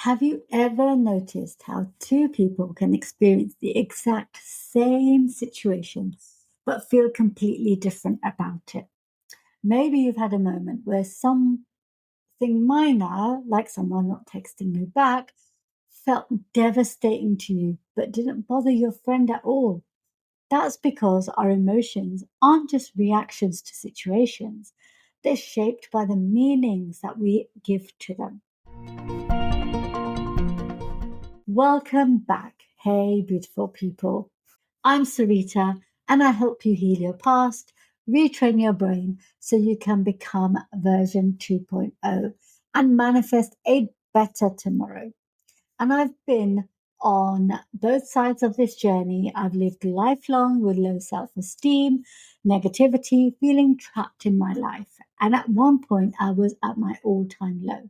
Have you ever noticed how two people can experience the exact same situation but feel completely different about it? Maybe you've had a moment where something minor, like someone not texting you back, felt devastating to you but didn't bother your friend at all. That's because our emotions aren't just reactions to situations, they're shaped by the meanings that we give to them. Welcome back. Hey, beautiful people. I'm Sarita, and I help you heal your past, retrain your brain so you can become version 2.0 and manifest a better tomorrow. And I've been on both sides of this journey. I've lived lifelong with low self esteem, negativity, feeling trapped in my life. And at one point, I was at my all time low.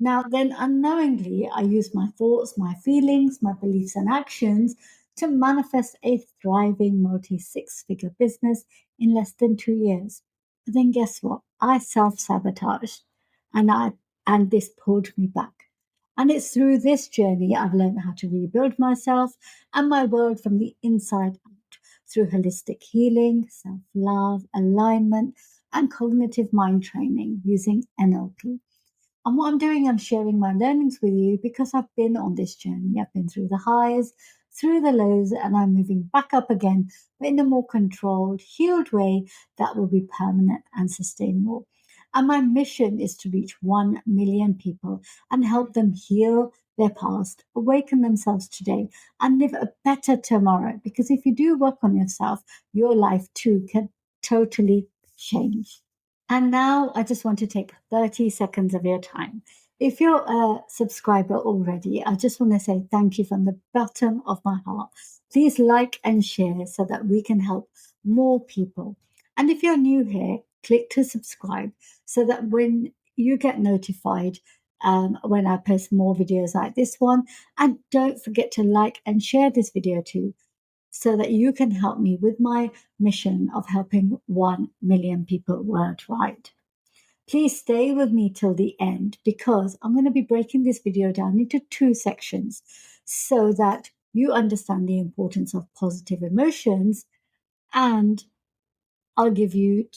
Now, then, unknowingly, I use my thoughts, my feelings, my beliefs, and actions to manifest a thriving multi six figure business in less than 2 years. But then, guess what? I self sabotaged and this pulled me back. And it's through this journey I've learned how to rebuild myself and my world from the inside out through holistic healing, self love, alignment, and cognitive mind training using NLP. And what I'm doing, I'm sharing my learnings with you because I've been on this journey. I've been through the highs, through the lows, and I'm moving back up again, but in a more controlled, healed way that will be permanent and sustainable. And my mission is to reach 1 million people and help them heal their past, awaken themselves today, and live a better tomorrow. Because if you do work on yourself, your life too can totally change. And now I just want to take 30 seconds of your time. If you're a subscriber already, I just want to say thank you from the bottom of my heart. Please like and share so that we can help more people. And if you're new here, click to subscribe so that when you get notified when I post more videos like this one. And don't forget to like and share this video too so that you can help me with my mission of helping 1 million people worldwide. Please stay with me till the end because I'm going to be breaking this video down into two sections so that you understand the importance of positive emotions, and I'll give you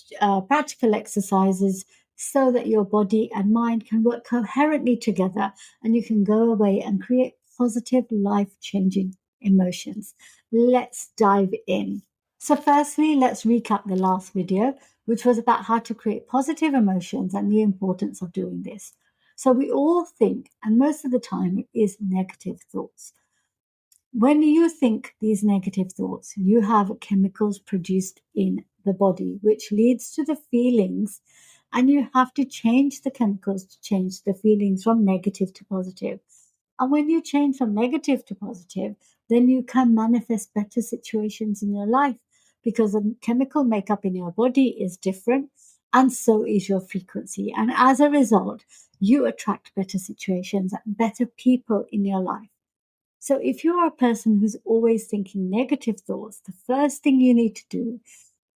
practical exercises so that your body and mind can work coherently together and you can go away and create positive, life changing emotions. Let's dive in. So, firstly, let's recap the last video, which was about how to create positive emotions and the importance of doing this. So, we all think, and most of the time, it is negative thoughts. When you think these negative thoughts, you have chemicals produced in the body, which leads to the feelings, and you have to change the chemicals to change the feelings from negative to positive. And when you change from negative to positive, then you can manifest better situations in your life because the chemical makeup in your body is different, and so is your frequency. And as a result, you attract better situations and better people in your life. So, if you're a person who's always thinking negative thoughts, the first thing you need to do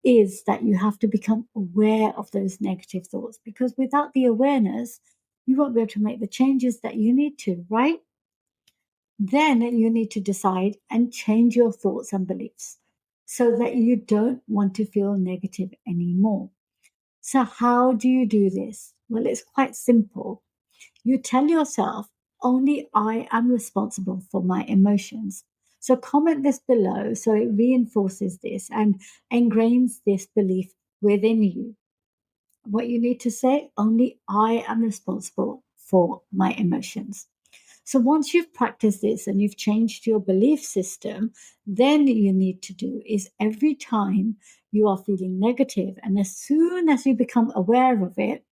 is that you have to become aware of those negative thoughts because without the awareness, you won't be able to make the changes that you need to, right? Then you need to decide and change your thoughts and beliefs so that you don't want to feel negative anymore. So, how do you do this? Well, it's quite simple. You tell yourself, only I am responsible for my emotions. So comment this below so it reinforces this and ingrains this belief within you. What you need to say, only I am responsible for my emotions. So once you've practiced this and you've changed your belief system, then you need to do is every time you are feeling negative, and as soon as you become aware of it,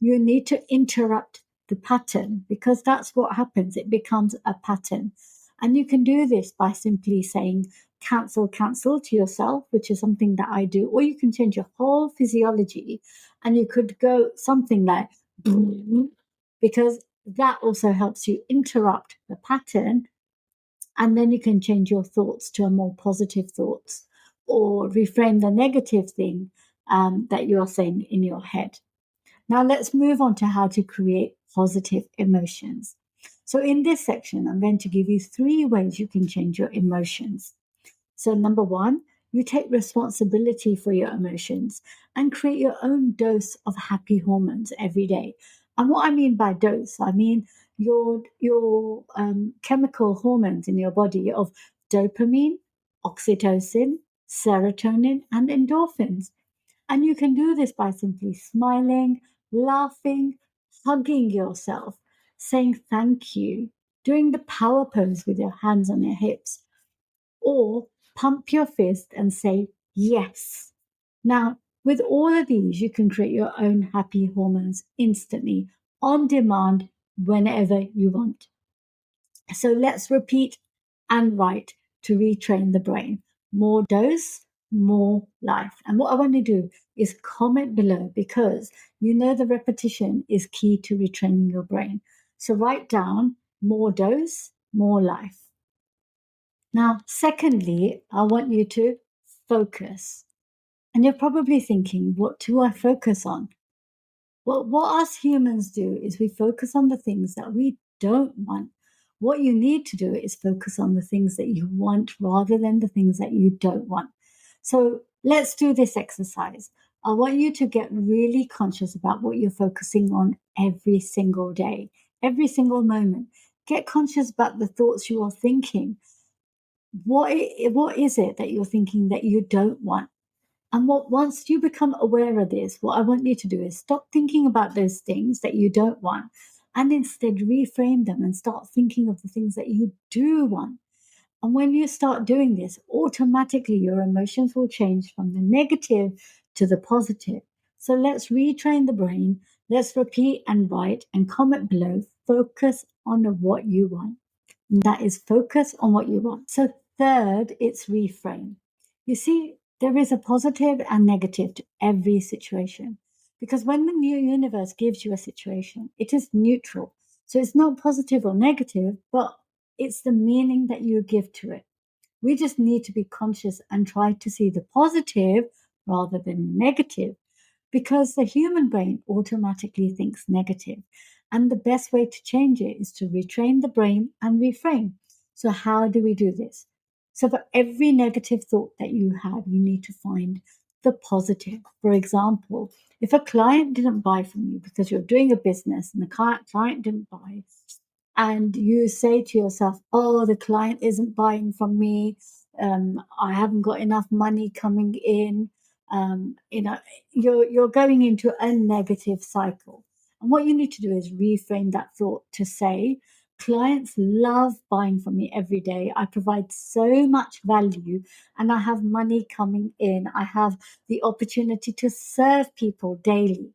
you need to interrupt the pattern because that's what happens. It becomes a pattern. And you can do this by simply saying cancel, cancel to yourself, which is something that I do. Or you can change your whole physiology and you could go something like boom, because that also helps you interrupt the pattern. And then you can change your thoughts to a more positive thoughts or reframe the negative thing that you're saying in your head. Now let's move on to how to create positive emotions. So, in this section, I'm going to give you 3 ways you can change your emotions. So, number one, you take responsibility for your emotions and create your own dose of happy hormones every day. And what I mean by dose, I mean your chemical hormones in your body of dopamine, oxytocin, serotonin, and endorphins. And you can do this by simply smiling, laughing, hugging yourself, saying thank you, doing the power pose with your hands on your hips, or pump your fist and say yes. Now, with all of these, you can create your own happy hormones instantly, on demand, whenever you want. So let's repeat and write to retrain the brain. More dose, more life. And what I want to do is comment below because you know the repetition is key to retraining your brain. So write down more dose, more life. Now, secondly, I want you to focus. And you're probably thinking, what do I focus on? Well, what us humans do is we focus on the things that we don't want. What you need to do is focus on the things that you want rather than the things that you don't want. So let's do this exercise. I want you to get really conscious about what you're focusing on every single day, every single moment. Get conscious about the thoughts you are thinking. What is it that you're thinking that you don't want? And once you become aware of this, what I want you to do is stop thinking about those things that you don't want and instead reframe them and start thinking of the things that you do want. And when you start doing this, automatically your emotions will change from the negative to the positive. So let's retrain the brain. Let's repeat and write and comment below. Focus on what you want. And that is focus on what you want. So, third, it's reframe. You see, there is a positive and negative to every situation because when the new universe gives you a situation, it is neutral. So, it's not positive or negative, but it's the meaning that you give to it. We just need to be conscious and try to see the positive rather than the negative because the human brain automatically thinks negative. And the best way to change it is to retrain the brain and reframe. So, how do we do this? So, for every negative thought that you have, you need to find the positive. For example, if a client didn't buy from you because you're doing a business and the client didn't buy, and you say to yourself, "Oh, the client isn't buying from me. I haven't got enough money coming in." You know, you're going into a negative cycle. And what you need to do is reframe that thought to say, "Clients love buying from me every day. I provide so much value, and I have money coming in. I have the opportunity to serve people daily."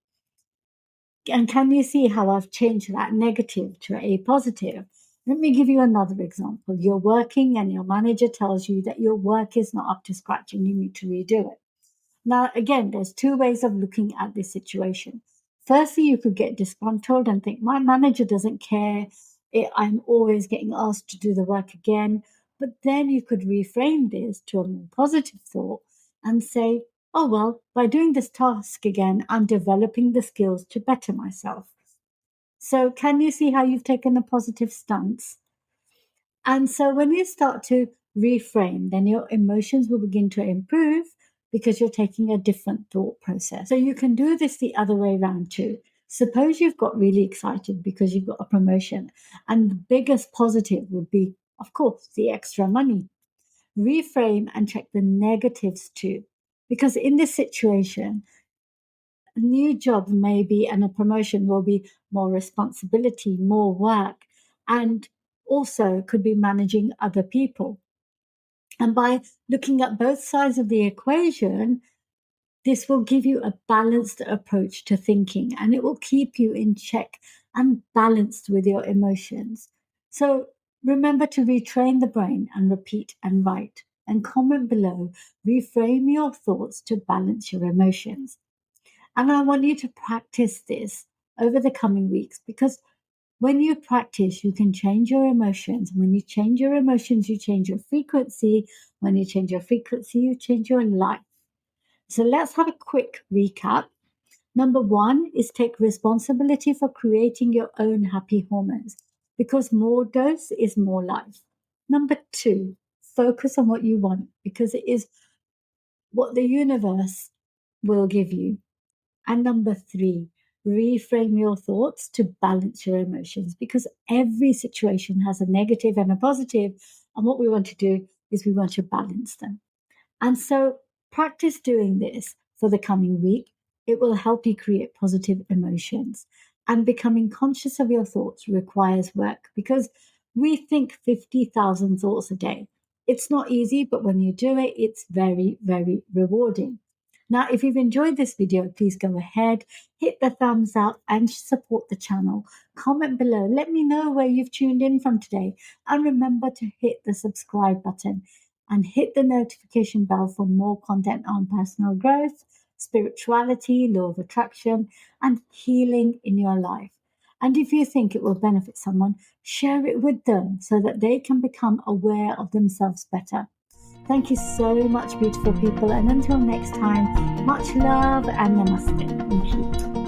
And can you see how I've changed that negative to a positive? Let me give you another example. You're working and your manager tells you that your work is not up to scratch and you need to redo it. Now, again, there's 2 ways of looking at this situation. Firstly, you could get disgruntled and think, my manager doesn't care. I'm always getting asked to do the work again. But then you could reframe this to a more positive thought and say, oh, well, by doing this task again, I'm developing the skills to better myself. So, can you see how you've taken a positive stance? And so when you start to reframe, then your emotions will begin to improve because you're taking a different thought process. So you can do this the other way around too. Suppose you've got really excited because you've got a promotion, and the biggest positive would be, of course, the extra money. Reframe and check the negatives too. Because in this situation, a new job maybe and a promotion will be more responsibility, more work, and also could be managing other people. And by looking at both sides of the equation, this will give you a balanced approach to thinking and it will keep you in check and balanced with your emotions. So remember to retrain the brain and repeat and write. And comment below, reframe your thoughts to balance your emotions. And I want you to practice this over the coming weeks because when you practice, you can change your emotions. When you change your emotions, you change your frequency. When you change your frequency, you change your life. So let's have a quick recap. Number one is take responsibility for creating your own happy hormones because more dose is more life. Number two, focus on what you want because it is what the universe will give you. And number three, reframe your thoughts to balance your emotions because every situation has a negative and a positive, and what we want to do is we want to balance them. And so practice doing this for the coming week. It will help you create positive emotions. And becoming conscious of your thoughts requires work because we think 50,000 thoughts a day. It's not easy, but when you do it, it's very, very rewarding. Now, if you've enjoyed this video, please go ahead, hit the thumbs up and support the channel. Comment below. Let me know where you've tuned in from today. And remember to hit the subscribe button and hit the notification bell for more content on personal growth, spirituality, law of attraction, and healing in your life. And if you think it will benefit someone, share it with them so that they can become aware of themselves better. Thank you so much, beautiful people. And until next time, much love and namaste. Thank you.